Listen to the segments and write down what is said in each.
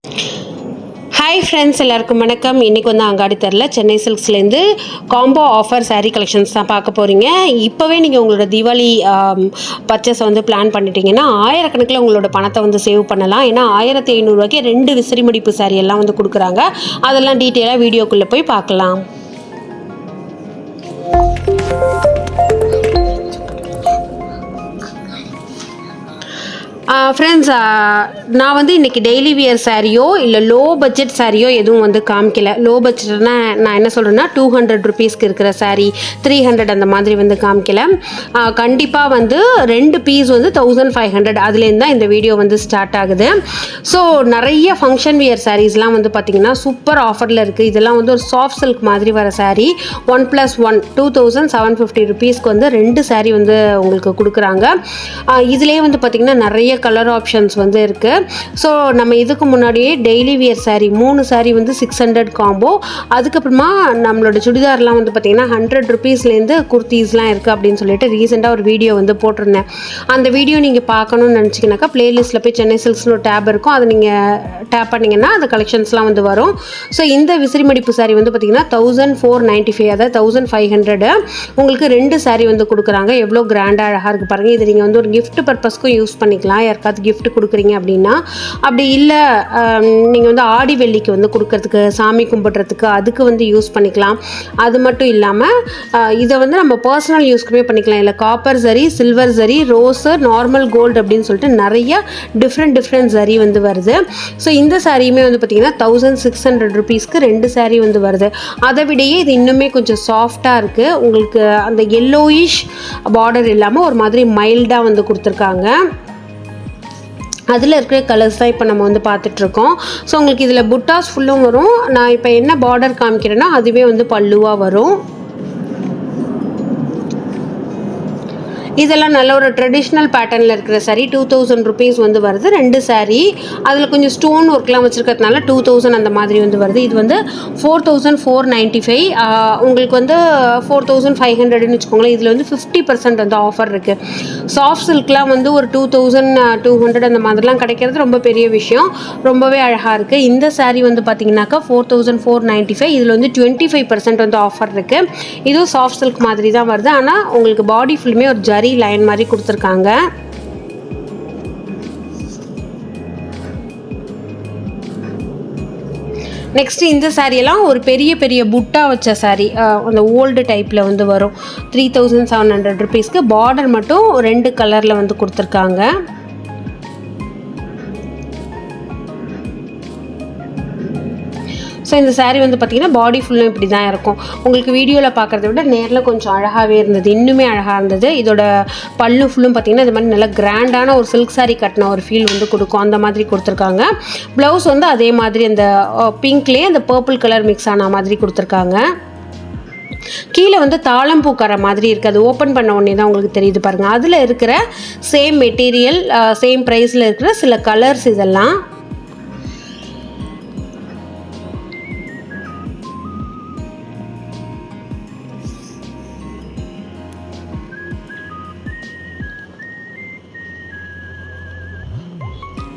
Hi friends, எல்லாருக்கும் வணக்கம். இன்றைக்கி வந்து அங்காடி தெருல சென்னை சில்க்ஸ்லேருந்து காம்போ ஆஃபர் சாரீ கலெக்ஷன்ஸ் தான் பார்க்க போகிறீங்க. இப்போவே நீங்கள் உங்களோட தீபாவளி பர்ச்சேஸை வந்து பிளான் பண்ணிட்டீங்கன்னா ஆயிரக்கணக்கில் உங்களோட பணத்தை வந்து சேவ் பண்ணலாம். ஏன்னா 1500 2 விசிறி மடிப்பு சாரீ எல்லாம் வந்து கொடுக்குறாங்க. அதெல்லாம் டீட்டெயிலாக வீடியோக்குள்ளே போய் பார்க்கலாம். ஃப்ரெண்ட்ஸ், நான் வந்து இன்றைக்கி டெய்லி வியர் சாரியோ இல்லை லோ பட்ஜெட் சாரியோ எதுவும் வந்து காமிக்கல. லோ பட்ஜெட்னா நான் என்ன சொல்கிறேன்னா 200 ருபீஸ்க்கு இருக்கிற சாரீ 300 அந்த மாதிரி வந்து காமிக்கல. கண்டிப்பாக வந்து 2 பீஸ் வந்து 1500 அதுலேருந்து தான் இந்த வீடியோ வந்து ஸ்டார்ட் ஆகுது. ஸோ நிறைய ஃபங்க்ஷன் வியர் சாரீஸ்லாம் வந்து பார்த்திங்கன்னா சூப்பர் ஆஃபரில் இருக்குது. இதெல்லாம் வந்து ஒரு சாஃப்ட் சில்க் மாதிரி வர சாரீ 1+1 2750 ருபீஸ்க்கு வந்து 2 சாரீ வந்து உங்களுக்கு கொடுக்குறாங்க. இதுலேயே வந்து பார்த்திங்கன்னா நிறைய கலர் ஆப்ஷன்ஸ் வந்து இருக்குது. ஸோ நம்ம இதுக்கு முன்னாடியே டெய்லி வியர் சாரீ 3 சாரீ வந்து 600 காம்போ. அதுக்கப்புறமா நம்மளோட சுடிதார்லாம் வந்து பார்த்திங்கன்னா 100 ருபீஸ்லேருந்து குர்த்தீஸ்லாம் இருக்குது அப்படின்னு சொல்லிட்டு ரீசெண்டாக ஒரு வீடியோ வந்து போட்டிருந்தேன். அந்த வீடியோ நீங்கள் பார்க்கணுன்னு நினச்சிங்கனாக்கா ப்ளேலிஸ்ட்டில் போய் சென்னை சில்க்ஸ்னு ஒரு டேப் இருக்கும். அதை நீங்கள் டேப் பண்ணிங்கன்னா அந்த கலெக்ஷன்ஸ்லாம் வந்து வரும். ஸோ இந்த விசிறி மடிப்பு சாரீ வந்து பார்த்திங்கன்னா 1495, அதாவது 1500 உங்களுக்கு 2 சாரீ வந்து கொடுக்குறாங்க. எவ்வளோ கிராண்டாக அழகாக இருக்குது பாருங்கள். இது நீங்கள் வந்து ஒரு கிஃப்ட் பர்பஸ்க்கும் யூஸ் பண்ணிக்கலாம். யாருக்காவது கிஃப்ட் கொடுக்குறீங்க அப்படின்னா. அப்படி இல்லை நீங்கள் வந்து ஆடி வெள்ளிக்கு வந்து கொடுக்கறதுக்கு, சாமி கும்பிட்றதுக்கு அதுக்கு வந்து யூஸ் பண்ணிக்கலாம். அது மட்டும் இல்லாமல் இதை வந்து நம்ம பர்சனல் யூஸ்க்குமே பண்ணிக்கலாம். இல்லை காப்பர் சரி, சில்வர் சரி, ரோஸு, நார்மல் கோல்டு அப்படின்னு சொல்லிட்டு நிறைய டிஃப்ரெண்ட் சரி வந்து வருது. ஸோ இந்த சாரியுமே வந்து பார்த்திங்கன்னா 1600 ருபீஸ்க்கு 2 சாரீ வந்து வருது. அதை விடையே இது இன்னுமே கொஞ்சம் சாஃப்டாக இருக்குது. உங்களுக்கு அந்த எல்லோயிஷ் பார்டர் இல்லாமல் ஒரு மாதிரி மைல்டாக வந்து கொடுத்துருக்காங்க. அதில் இருக்கிற கலர்ஸ் தான் இப்போ நம்ம வந்து பார்த்துட்ருக்கோம். ஸோ உங்களுக்கு இதில் புட்டாஸ் ஃபுல்லும் வரும். நான் இப்போ என்ன பார்டர் காமிக்கிறேன்னா அதுவே வந்து பல்லுவாக வரும். இதெல்லாம் நல்ல ஒரு ட்ரெடிஷ்னல் பேட்டர்னில் இருக்கிற சாரீ 2000 ருபீஸ் வந்து வருது. 2 சாரீ அதில் கொஞ்சம் ஸ்டோன் ஒர்க்லாம் வச்சுருக்கிறதுனால 2000 அந்த மாதிரி வந்து வருது. இது வந்து 4495. உங்களுக்கு வந்து 4500ன்னு வச்சுக்கோங்களேன். இதில் வந்து 50% வந்து ஆஃபர் இருக்குது. சாஃப்ட் சில்க்லாம் வந்து ஒரு 2200 அந்த மாதிரிலாம் கிடைக்கிறது ரொம்ப பெரிய விஷயம். ரொம்பவே அழகாக இருக்குது. இந்த சாரீ வந்து பார்த்திங்கனாக்கா 4495. இதில் வந்து 25% வந்து ஆஃபர் இருக்குது. இதுவும் சாஃப்ட் சில்க் மாதிரி தான் வருது. ஆனால் உங்களுக்கு பாடி ஃபுல்லுமே ஒரு ஜரி லைன் மாதிரி கொடுத்துருக்காங்க. நெக்ஸ்ட் இந்த சாரியெல்லாம் ஒரு பெரிய புட்டா வச்ச சாரீ, அந்த ஓல்டு டைப்பில் வந்து வரும். 3700 ருபீஸ்க்கு பார்டர் மட்டும் 2 கலரில் வந்து கொடுத்துருக்காங்க. ஸோ இந்த சாரீ வந்து பார்த்திங்கன்னா பாடி ஃபுல்லும் இப்படி தான் இருக்கும். உங்களுக்கு வீடியோவில் பார்க்குறத விட நேரில் கொஞ்சம் அழகாகவே இருந்தது, இன்னுமே அழகாக இருந்தது. இதோட பல்லு ஃபுல்லும் பார்த்திங்கன்னா இது மாதிரி நல்லா கிராண்டான ஒரு சில்க் சாரீ கட்டின ஒரு ஃபீல் வந்து கொடுக்கும். அந்த மாதிரி கொடுத்துருக்காங்க. ப்ளவுஸ் வந்து அதே மாதிரி அந்த பிங்க்லேயே அந்த பர்பிள் கலர் மிக்ஸ் ஆன மாதிரி கொடுத்துருக்காங்க. கீழே வந்து தாளம் பூக்கிற மாதிரி இருக்குது. அது ஓப்பன் பண்ண உடனே தான் உங்களுக்கு தெரியுது பாருங்கள். அதில் இருக்கிற சேம் மெட்டீரியல், சேம் ப்ரைஸில் இருக்கிற சில கலர்ஸ் இதெல்லாம்.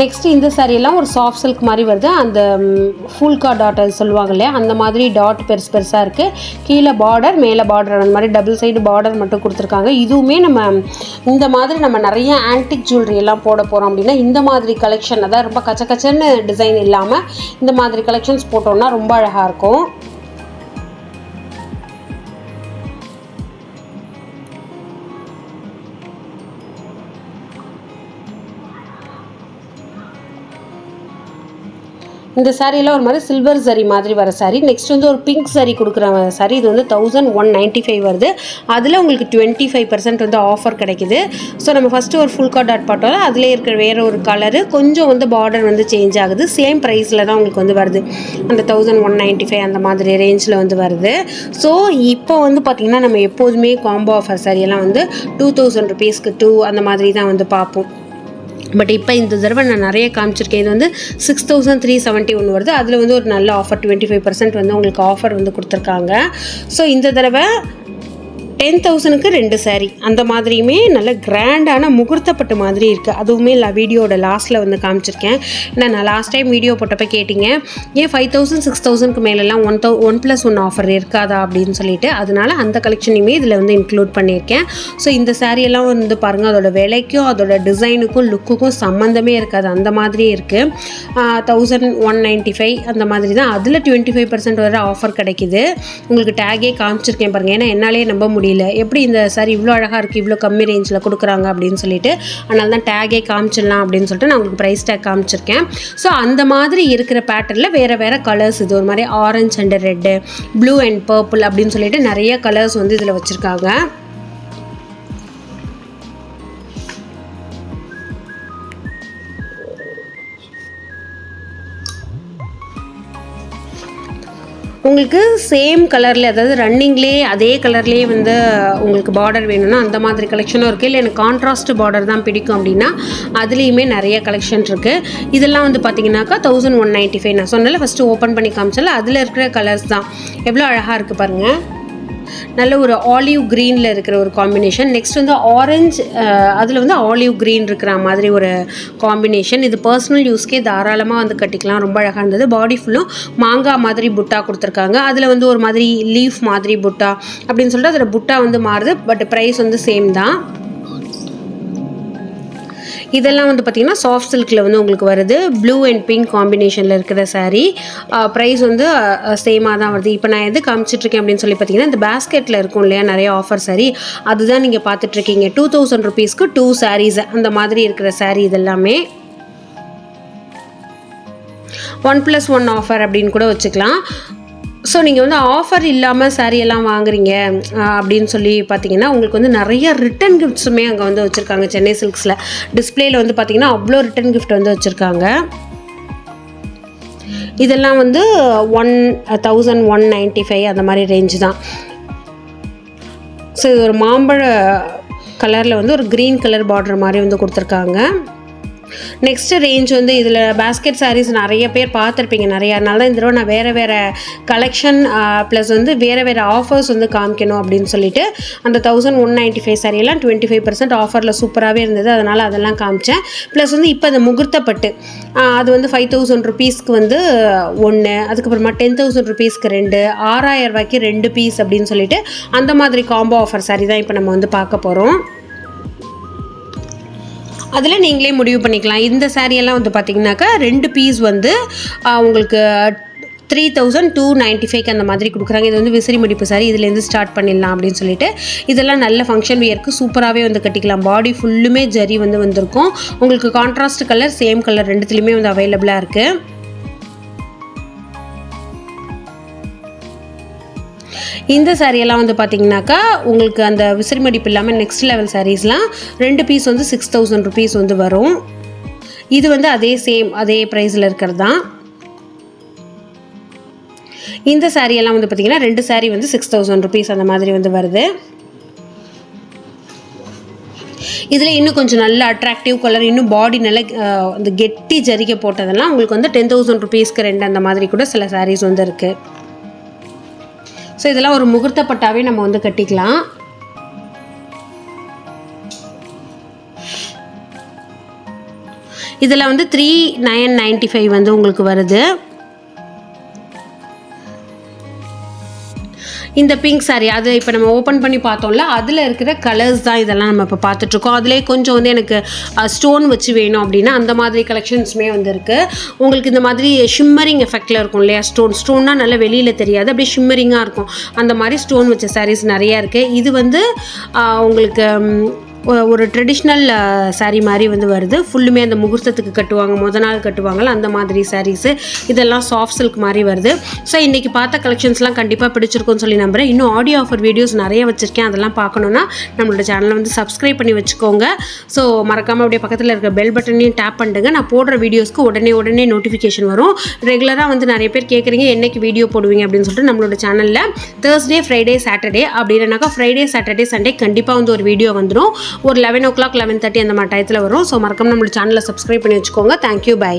நெக்ஸ்ட்டு இந்த சாரியெல்லாம் ஒரு சாஃப்ட் சில்க் மாதிரி வருது. அந்த ஃபுல்கா டாட் அது சொல்லுவாங்க இல்லையா, அந்த மாதிரி டாட் பெருசாக இருக்குது. கீழே பார்டர், மேலே பார்டர், அந்த மாதிரி டபுள் சைடு பார்டர் மட்டும் கொடுத்துருக்காங்க. இதுவுமே நம்ம இந்த மாதிரி நம்ம நிறைய ஆன்டிக் ஜுவல்லரி எல்லாம் போட போகிறோம் அப்படின்னா இந்த மாதிரி கலெக்ஷன், அதாவது ரொம்ப கச்சன்னு டிசைன் இல்லாமல் இந்த மாதிரி கலெக்ஷன்ஸ் போட்டோம்னா ரொம்ப அழகாக இருக்கும். இந்த சாரியில் ஒரு மாதிரி சில்வர் சரி மாதிரி வர சாரீ. நெக்ஸ்ட் வந்து ஒரு பிங்க் சாரீ கொடுக்குற சாரீ. இது வந்து 1195 வருது. அதில் உங்களுக்கு 25% வந்து ஆஃபர் கிடைக்குது. ஸோ நம்ம ஃபஸ்ட்டு ஒரு ஃபுல்கா டாட் பார்த்தோம், அதிலே இருக்கிற வேறு ஒரு கலரு, கொஞ்சம் வந்து பார்டர் வந்து சேஞ்ச் ஆகுது. சேம் ப்ரைஸில் தான் உங்களுக்கு வந்து வருது. அந்த 1195 அந்த மாதிரி ரேஞ்சில் வந்து வருது. ஸோ இப்போ வந்து பார்த்திங்கன்னா நம்ம எப்போதுமே காம்போ ஆஃபர் சாரியெல்லாம் வந்து 2000 ருபீஸ்க்கு 2 அந்த மாதிரி தான் வந்து பார்ப்போம். பட் இப்போ இந்த தடவை நான் நிறைய காமிச்சிருக்கேன். இது வந்து 6371 வருது. அதில் வந்து ஒரு நல்ல ஆஃபர் 25% வந்து உங்களுக்கு ஆஃபர் வந்து கொடுத்துருக்காங்க. ஸோ இந்த தடவை 10,000க்கு 2 saree அந்த மாதிரியுமே நல்ல கிராண்டான முகூர்த்தப்பட்டு மாதிரி இருக்குது. அதுவுமே வீடியோட லாஸ்ட்டில் வந்து காமிச்சிருக்கேன். ஏன்னா நான் லாஸ்ட் டைம் வீடியோ போட்டப்போ கேட்டிங்க, ஏன் 5,000 6,000க்கு மேலெல்லாம் 1+1 ஆஃபர் இருக்காதா அப்படின்னு சொல்லிட்டு, அதனால அந்த கலெக்ஷனையுமே இதில் வந்து இன்க்ளூட் பண்ணியிருக்கேன். ஸோ இந்த சாரியெல்லாம் வந்து பாருங்கள், அதோட விலைக்கும் அதோட டிசைனுக்கும் லுக்குக்கும் சம்மந்தமே இருக்காது, அந்த மாதிரியே இருக்குது. 1,195 அந்த மாதிரி தான். அதில் 25% வரை ஆஃபர் கிடைக்கிது. உங்களுக்கு டேகே காமிச்சிருக்கேன் பாருங்கள். ஏன்னா என்னாலே நம்ப முடியல, எப்படி இந்த சாரி இவ்வளோ அழகாக இருக்குது, இவ்வளோ கம்மி ரேஞ்சில் கொடுக்குறாங்க அப்படின்னு சொல்லிட்டு. அதனால தான் டேகே காமிச்சிடலாம் அப்படின்னு சொல்லிட்டு நான் உங்களுக்கு ப்ரைஸ் டேக் காமிச்சிருக்கேன். ஸோ அந்த மாதிரி இருக்கிற பேட்டர்னில் வேறு வேறு கலர்ஸ், இது ஒரு மாதிரி orange and red, blue and purple அப்படின்னு சொல்லிட்டு நிறைய கலர்ஸ் வந்து இதில் வச்சுருக்காங்க. உங்களுக்கு சேம் கலரில், அதாவது ரன்னிங்லேயே அதே கலர்லேயே வந்து உங்களுக்கு பார்டர் வேணும்னா அந்த மாதிரி கலெக்ஷனும் இருக்குது. இல்லை எனக்கு கான்ட்ராஸ்ட் பார்டர் தான் பிடிக்கும் அப்படின்னா அதுலேயுமே நிறைய கலெக்ஷன் இருக்குது. இதெல்லாம் வந்து பார்த்தீங்கன்னாக்கா 1,195. நான் சொன்னால ஃபஸ்ட்டு ஓப்பன் பண்ணி காமிச்சால அதில் இருக்கிற கலர்ஸ் தான். எவ்வளோ அழகாக இருக்குது பாருங்கள். நல்ல ஒரு ஆலிவ் க்ரீனில் இருக்கிற ஒரு காம்பினேஷன். நெக்ஸ்ட் வந்து ஆரஞ்சு, அதில் வந்து ஆலிவ் க்ரீன் இருக்கிற மாதிரி ஒரு காம்பினேஷன். இது பர்சனல் யூஸ்க்கே தாராளமாக வந்து கட்டிக்கலாம். ரொம்ப அழகாக இருந்தது. பாடி ஃபுல்லும் மாங்காய் மாதிரி புட்டா கொடுத்துருக்காங்க. அதில் வந்து ஒரு மாதிரி லீஃப் மாதிரி புட்டா அப்படின்னு சொல்லிட்டு அதில் புட்டா வந்து மாறுது. பட் ப்ரைஸ் வந்து சேம் தான். இதெல்லாம் வந்து பார்த்திங்கன்னா சாஃப்ட் சில்கில் வந்து உங்களுக்கு வருது. ப்ளூ அண்ட் பிங்க் காம்பினேஷனில் இருக்கிற சாரீ. ப்ரைஸ் வந்து சேமாக தான் வருது. இப்போ நான் எது காமிச்சிட்ருக்கேன் அப்படின்னு சொல்லி பார்த்தீங்கன்னா, இந்த பேஸ்கெட்டில் இருக்கும் இல்லையா நிறைய ஆஃபர் சாரீ, அதுதான் நீங்கள் பார்த்துட்ருக்கீங்க. 2,000 rupeesக்கு 2 sarees அந்த மாதிரி இருக்கிற சாரீ. இதெல்லாமே 1+1 ஆஃபர் அப்படின்னு கூட வச்சுக்கலாம். ஸோ நீங்கள் வந்து ஆஃபர் இல்லாமல் சாரியெல்லாம் வாங்குறீங்க அப்படின்னு சொல்லி பார்த்தீங்கன்னா, உங்களுக்கு வந்து நிறைய ரிட்டன் கிஃப்ட்ஸுமே அங்கே வந்து வச்சுருக்காங்க. சென்னை சில்க்ஸில் டிஸ்பிளேயில் வந்து பார்த்திங்கன்னா அவ்வளோ ரிட்டன் கிஃப்ட் வந்து வச்சுருக்காங்க. இதெல்லாம் வந்து 1,195 அந்த மாதிரி ரேஞ்சு தான். ஸோ இது ஒரு மாம்பழ கலரில் வந்து ஒரு க்ரீன் கலர் பார்டர் மாதிரி வந்து கொடுத்துருக்காங்க. நெக்ஸ்ட்டு ரேஞ்ச் வந்து இதில் பேஸ்கெட் சாரீஸ் நிறைய பேர் பார்த்துருப்பீங்க நிறையா. அதனால தான் இந்த தடவை நான் வேறு கலெக்ஷன் ப்ளஸ் வந்து வேறு ஆஃபர்ஸ் வந்து காமிக்கணும் அப்படின்னு சொல்லிட்டு அந்த 1,195 சாரியெல்லாம் 25% ஆஃபரில் சூப்பராகவே இருந்தது. அதனால் அதெல்லாம் காமிச்சேன். ப்ளஸ் வந்து இப்போ அந்த முகூர்த்தப்பட்டு அது வந்து 5,000 rupeesக்கு வந்து 1, அதுக்கப்புறமா 10,000 rupeesக்கு 2, 6,000 ரூபாய்க்கு 2 பீஸ் அப்படின்னு சொல்லிட்டு அந்த மாதிரி காம்போ ஆஃபர் சாரி தான் இப்போ நம்ம வந்து பார்க்க போகிறோம். அதில் நீங்களே முடிவு பண்ணிக்கலாம். இந்த சாரியெல்லாம் வந்து பார்த்திங்கனாக்கா 2 பீஸ் வந்து உங்களுக்கு 3,295 அந்த மாதிரி கொடுக்குறாங்க. இது வந்து விசிறி முடிப்பு சாரி. இதுலேருந்து ஸ்டார்ட் பண்ணிடலாம் அப்படின்னு சொல்லிட்டு. இதெல்லாம் நல்ல ஃபங்க்ஷன் வியருக்கு சூப்பராகவே வந்து கட்டிக்கலாம். பாடி ஃபுல்லுமே ஜரி வந்து வந்திருக்கும். உங்களுக்கு கான்ட்ராஸ்ட் கலர், சேம் கலர் ரெண்டுத்துலேயுமே வந்து அவைலபிளாக இருக்குது. இந்த சாரியெல்லாம் வந்து பார்த்திங்கனாக்கா உங்களுக்கு அந்த விசிறி மடிப்பு இல்லாமல் நெக்ஸ்ட் லெவல் சாரீஸ்லாம் 2 பீஸ் வந்து 6,000 rupees வந்து வரும். இது வந்து அதே ப்ரைஸில் இருக்கிறது தான். இந்த சாரியெல்லாம் வந்து பார்த்திங்கன்னா 2 சாரீ வந்து 6,000 rupees அந்த மாதிரி வந்து வருது. இதில் இன்னும் கொஞ்சம் நல்ல அட்ராக்டிவ் கலர், இன்னும் பாடி நல்ல அந்த கெட்டி ஜரிகை போட்டதெல்லாம் உங்களுக்கு வந்து 10,000 rupeesக்கு 2 அந்த மாதிரி கூட சில சாரீஸ் வந்து இருக்குது. ஸோ இதெல்லாம் ஒரு முகூர்த்தப்பட்டாவே நம்ம வந்து கட்டிக்கலாம். இதில் வந்து 3,995 வந்து உங்களுக்கு வருது. இந்த பிங்க் சாரீ அது இப்போ நம்ம ஓப்பன் பண்ணி பார்த்தோம்ல, அதில் இருக்கிற கலர்ஸ் தான் இதெல்லாம் நம்ம இப்போ பார்த்துட்ருக்கோம். அதிலே கொஞ்சம் வந்து எனக்கு ஸ்டோன் வச்சு வேணும் அப்படின்னா அந்த மாதிரி கலெக்ஷன்ஸுமே வந்து இருக்குது. உங்களுக்கு இந்த மாதிரி ஷிம்மரிங் எஃபெக்டில் இருக்கும் இல்லையா, ஸ்டோன்னால் நல்லா வெளியில் தெரியாது, அப்படியே ஷிம்மரிங்காக இருக்கும். அந்த மாதிரி ஸ்டோன் வச்ச சாரீஸ் நிறையா இருக்குது. இது வந்து உங்களுக்கு ஒரு ட்ரெடிஷ்னல் சாரீ மாதிரி வந்து வருது. ஃபுல்லுமே அந்த முகூர்த்தத்துக்கு கட்டுவாங்க, முத நாள் கட்டுவாங்கள்ல அந்த மாதிரி சாரீஸு. இதெல்லாம் சாஃப்ட் சில்க் மாதிரி வருது. ஸோ இன்றைக்கி பார்த்த கலெக்ஷன்ஸ்லாம் கண்டிப்பாக பிடிச்சிருக்கும்னு சொல்லி நம்புகிறேன். இன்னும் ஆடியோ ஆஃபர் வீடியோஸ் நிறைய வச்சுருக்கேன். அதெல்லாம் பார்க்கணுன்னா நம்மளோட சேனலை வந்து சப்ஸ்கிரைப் பண்ணி வச்சுக்கோங்க. ஸோ மறக்காமல் அப்படியே பக்கத்தில் இருக்க பெல் பட்டனையும் டேப் பண்ணுங்க. நான் போடுற வீடியோஸ்க்கு உடனே நோட்டிஃபிகேஷன் வரும். ரெகுலராக வந்து நிறைய பேர் கேட்குறீங்க என்னைக்கு வீடியோ போடுவீங்க அப்படின்னு சொல்லிட்டு. நம்மளோட சேனலில் Thursday, Friday, Saturday அப்படி இல்லைனாக்கா Friday, Saturday, Sunday கண்டிப்பாக வந்து ஒரு வீடியோ வந்துடும். ஒரு 11 o'clock 11:30 அந்த மாதிரி டயத்தில் வரும். ஸோ மறக்காம நம்மளோட சேனலை சப்ஸ்கிரைப் பண்ணி வச்சுக்கோங்க. Thank you, by.